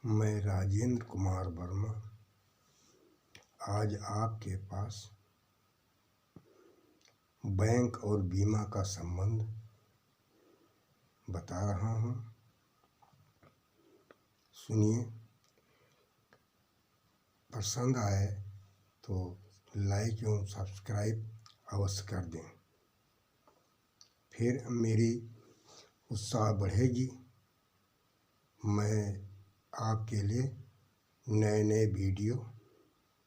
मैं राजेंद्र कुमार वर्मा आज आपके पास बैंक और बीमा का संबंध बता रहा हूँ। सुनिए, पसंद आए तो लाइक एवं सब्सक्राइब अवश्य कर दें, फिर मेरी उत्साह बढ़ेगी। मैं आपके लिए नए वीडियो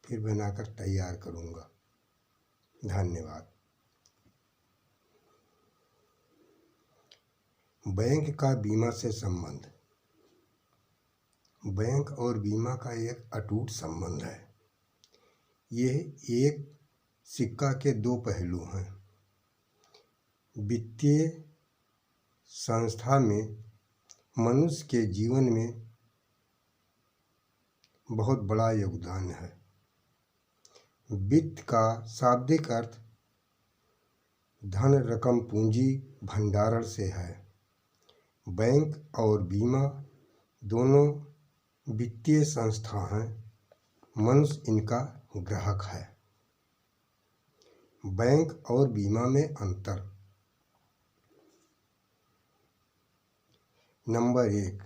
फिर बनाकर तैयार करूँगा। धन्यवाद। बैंक का बीमा से संबंध। बैंक और बीमा का एक अटूट संबंध है। यह एक सिक्का के दो पहलू हैं। वित्तीय संस्था में मनुष्य के जीवन में बहुत बड़ा योगदान है। वित्त का शाब्दिक अर्थ धन, रकम, पूंजी, भंडारण से है। बैंक और बीमा दोनों वित्तीय संस्था हैं। मनुष्य इनका ग्राहक है। बैंक और बीमा में अंतर। नंबर 1,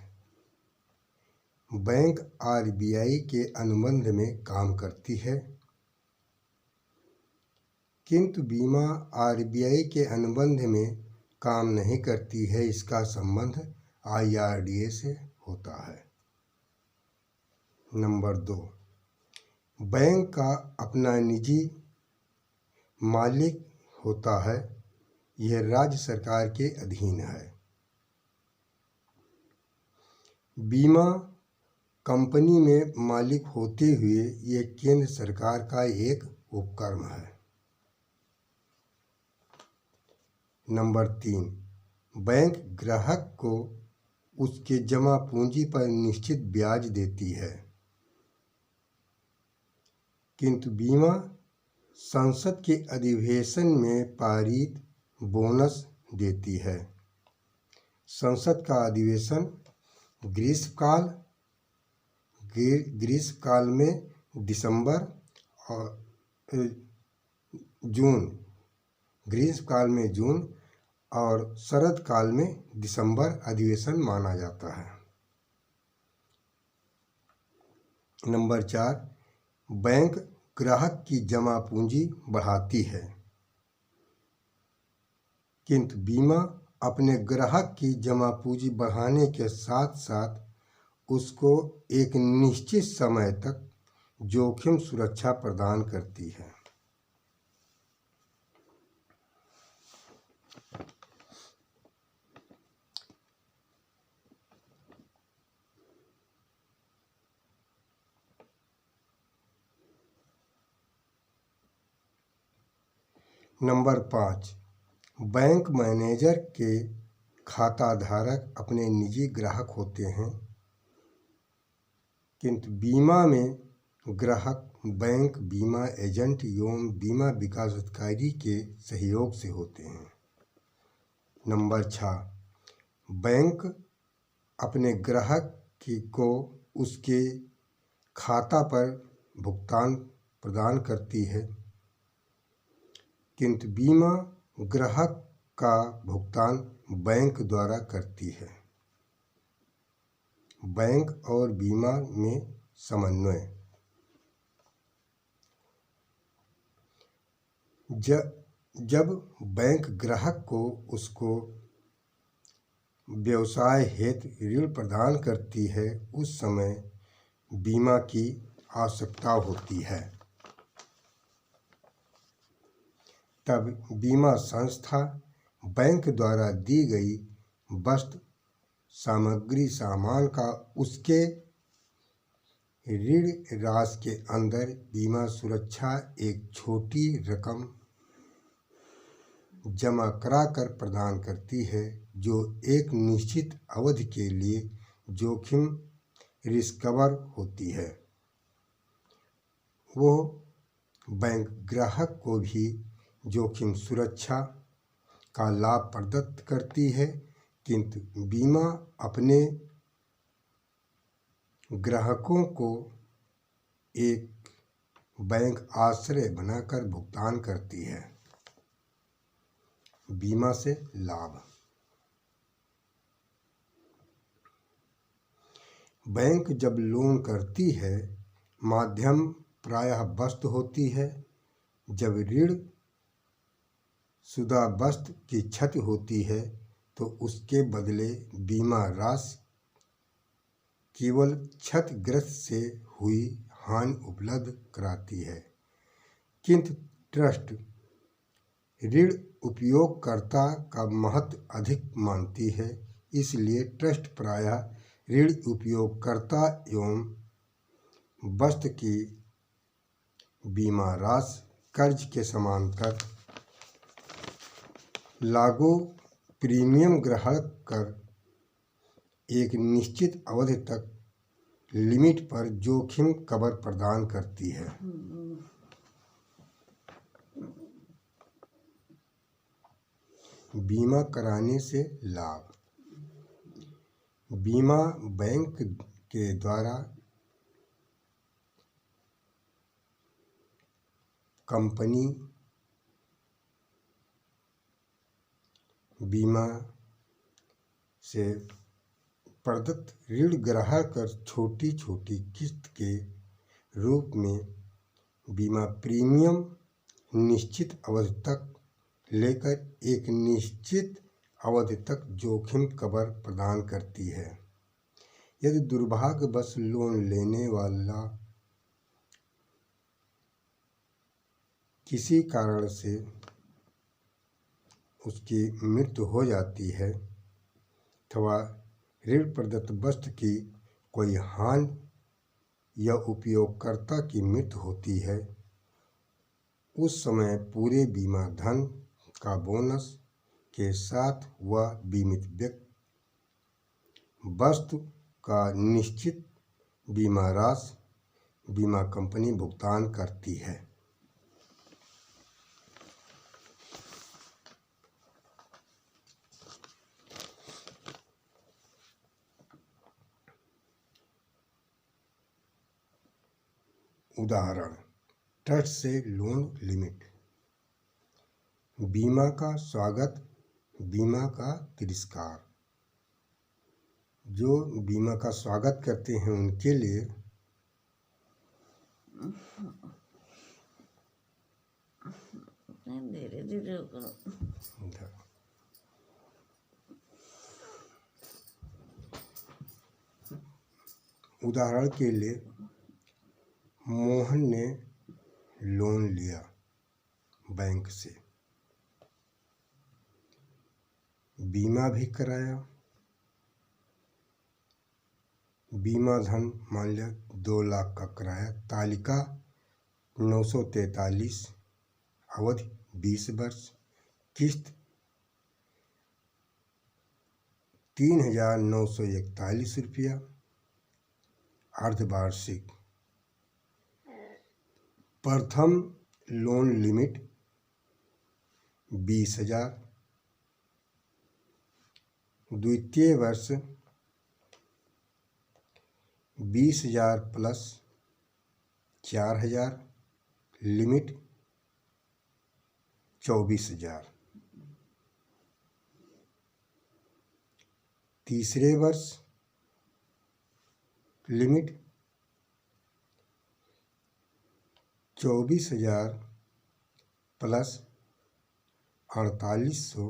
बैंक आरबीआई के अनुबंध में काम करती है, किंतु बीमा आरबीआई के अनुबंध में काम नहीं करती है। इसका संबंध आईआरडीए से होता है। नंबर 2, बैंक का अपना निजी मालिक होता है। यह राज्य सरकार के अधीन है। बीमा कंपनी में मालिक होते हुए यह केंद्र सरकार का एक उपक्रम है। नंबर 3, बैंक ग्राहक को उसके जमा पूंजी पर निश्चित ब्याज देती है, किंतु बीमा संसद के अधिवेशन में पारित बोनस देती है। संसद का अधिवेशन ग्रीष्मकाल में दिसंबर और जून, ग्रीष्मकाल में जून और शरद काल में दिसंबर अधिवेशन माना जाता है। नंबर 4, बैंक ग्राहक की जमा पूंजी बढ़ाती है, किंतु बीमा अपने ग्राहक की जमा पूंजी बढ़ाने के साथ साथ उसको एक निश्चित समय तक जोखिम सुरक्षा प्रदान करती है। नंबर 5, बैंक मैनेजर के खाताधारक अपने निजी ग्राहक होते हैं, किंतु बीमा में ग्राहक बैंक, बीमा एजेंट एवं बीमा विकास अधिकारी के सहयोग से होते हैं। नंबर 6, बैंक अपने ग्राहक को उसके खाता पर भुगतान प्रदान करती है, किंतु बीमा ग्राहक का भुगतान बैंक द्वारा करती है। बैंक और बीमा में समन्वय। जब बैंक ग्राहक को उसको व्यवसाय हेतु ऋण प्रदान करती है, उस समय बीमा की आवश्यकता होती है। तब बीमा संस्था बैंक द्वारा दी गई वस्तु सामग्री सामान का उसके ऋण राशि के अंदर बीमा सुरक्षा एक छोटी रकम जमा कराकर प्रदान करती है, जो एक निश्चित अवधि के लिए जोखिम रिस्कवर होती है। वो बैंक ग्राहक को भी जोखिम सुरक्षा का लाभ प्रदत्त करती है, किंतु बीमा अपने ग्राहकों को एक बैंक आश्रय बनाकर भुगतान करती है। बीमा से लाभ। बैंक जब लोन करती है, माध्यम प्रायः वस्तु होती है। जब ऋण शुदा वस्तु की क्षति होती है तो उसके बदले बीमा राशि केवल क्षतिग्रस्त से हुई हानि उपलब्ध कराती है। किंतु ट्रस्ट ऋण उपयोगकर्ता का महत्व अधिक मानती है, इसलिए ट्रस्ट प्रायः ऋण उपयोगकर्ता एवं वस्तु की बीमा राशि कर्ज के समांतर लागू प्रीमियम ग्रहण कर एक निश्चित अवधि तक लिमिट पर जोखिम कवर प्रदान करती है। बीमा कराने से लाभ। बीमा बैंक के द्वारा कंपनी बीमा से प्रदत्त ऋण ग्रहण कर छोटी छोटी किस्त के रूप में बीमा प्रीमियम निश्चित अवधि तक लेकर एक निश्चित अवधि तक जोखिम कवर प्रदान करती है। यदि दुर्भाग्यवश लोन लेने वाला किसी कारण से उसकी मृत्यु हो जाती है अथवा ऋण प्रदत्त वस्तु की कोई हानि या उपयोगकर्ता की मृत्यु होती है, उस समय पूरे बीमा धन का बोनस के साथ वह बीमित व्यक्ति वस्तु का निश्चित बीमा राशि बीमा कंपनी भुगतान करती है। उदाहरण: ट्रस्ट से लोन लिमिट। बीमा का स्वागत, बीमा का तिरस्कार। जो बीमा का स्वागत करते हैं उनके लिए धीरे धीरे करो। उदाहरण के लिए मोहन ने लोन लिया बैंक से, बीमा भी कराया। बीमा धन मान लिया 2 लाख का कराया। तालिका 943, अवधि 20 वर्ष, किस्त 3,941 रुपया, अर्धवार्षिक। प्रथम लोन लिमिट 20,000, द्वितीय वर्ष 20,000 प्लस 4,000, लिमिट 24,000। तीसरे वर्ष लिमिट 24,000 प्लस 4,800,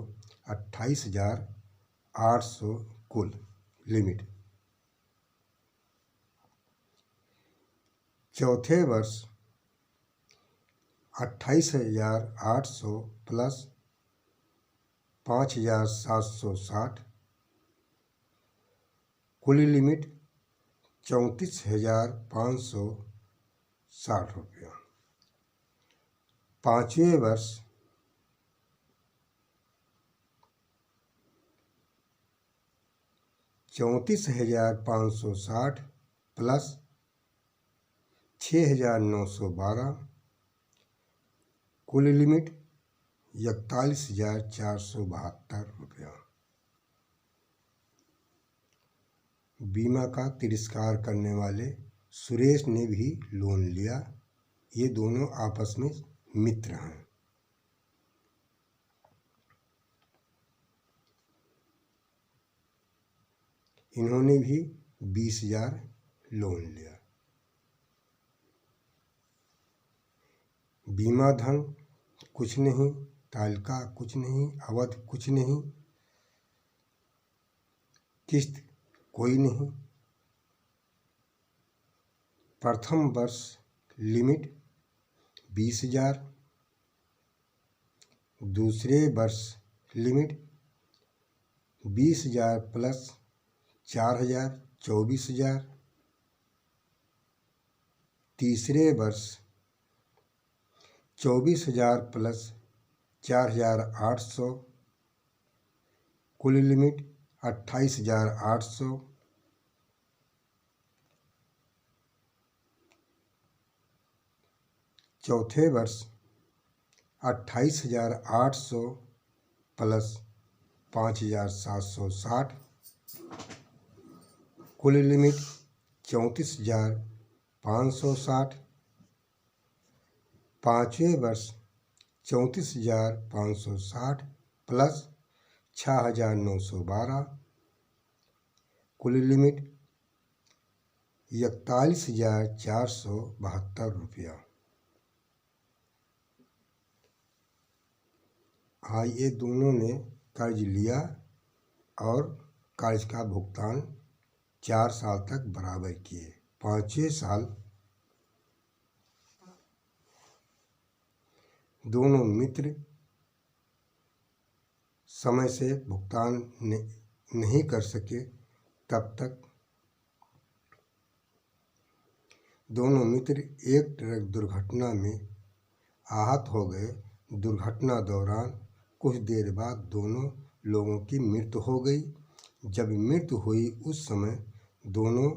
28,800 कुल लिमिट। चौथे वर्ष 28,800 प्लस 5,760, कुल लिमिट 34,560 रुपया। पाँचवें वर्ष 34,560 प्लस 6,912, कुल लिमिट 41,472 रुपया। बीमा का तिरस्कार करने वाले सुरेश ने भी लोन लिया। ये दोनों आपस में मित्र हैं। इन्होंने भी 20,000 लोन लिया। बीमा धन कुछ नहीं, तालिका कुछ नहीं, अवधि कुछ नहीं, किस्त कोई नहीं। प्रथम वर्ष लिमिट 20,000, दूसरे वर्ष लिमिट 20,000 प्लस 4,000 24,000, तीसरे वर्ष 24,000 प्लस 4,800, कुल लिमिट 28,800। चौथे वर्ष 28,800 प्लस 5,760, कुल लिमिट 34,560। पाँचवें वर्ष 34,560 प्लस 6,912, कुल लिमिट 41,472 रुपया। हाँ, ये दोनों ने कर्ज लिया और कर्ज का भुगतान 4 साल तक बराबर किए। 5वें साल दोनों मित्र समय से भुगतान नहीं कर सके, तब तक दोनों मित्र एक ट्रक दुर्घटना में आहत हो गए। दुर्घटना दौरान कुछ देर बाद दोनों लोगों की मृत्यु हो गई। जब मृत्यु हुई उस समय दोनों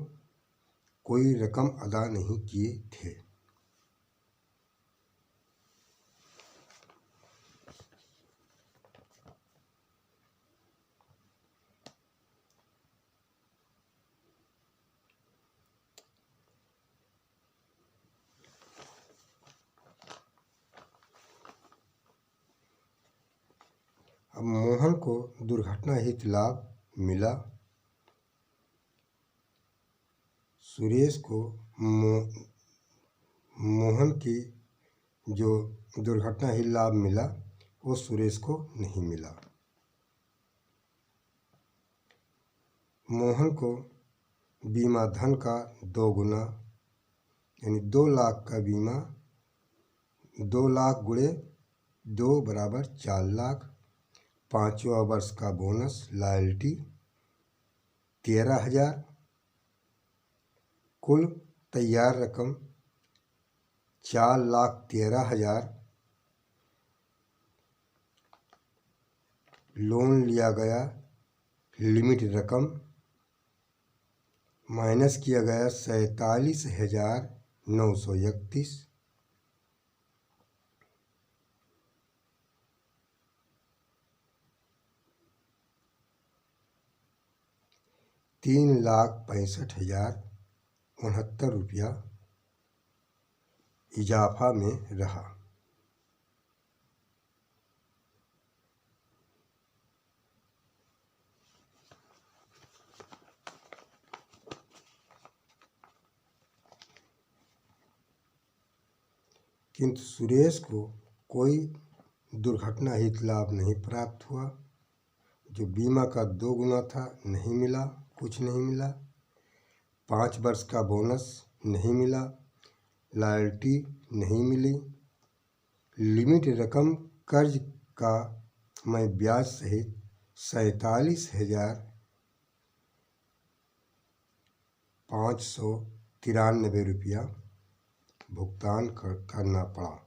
कोई रकम अदा नहीं किए थे। अब मोहन को दुर्घटना हित लाभ मिला। सुरेश को मोहन की जो दुर्घटना हित लाभ मिला वो सुरेश को नहीं मिला। मोहन को बीमा धन का 2 गुना यानी 2 लाख का बीमा, 2 लाख गुणे 2 बराबर 4 लाख। 5वां वर्ष का बोनस लॉयल्टी 13,000, कुल तैयार रकम 4,13,000। लोन लिया गया लिमिट रकम माइनस किया गया 47,931। ₹3,65,069 इजाफा में रहा। किंतु सुरेश को कोई दुर्घटना हित लाभ नहीं प्राप्त हुआ। जो बीमा का 2 गुना था नहीं मिला, कुछ नहीं मिला। 5 वर्ष का बोनस नहीं मिला, लॉयल्टी नहीं मिली। लिमिट रकम कर्ज का मैं ब्याज सहित 47,593 रुपया भुगतान करना पड़ा।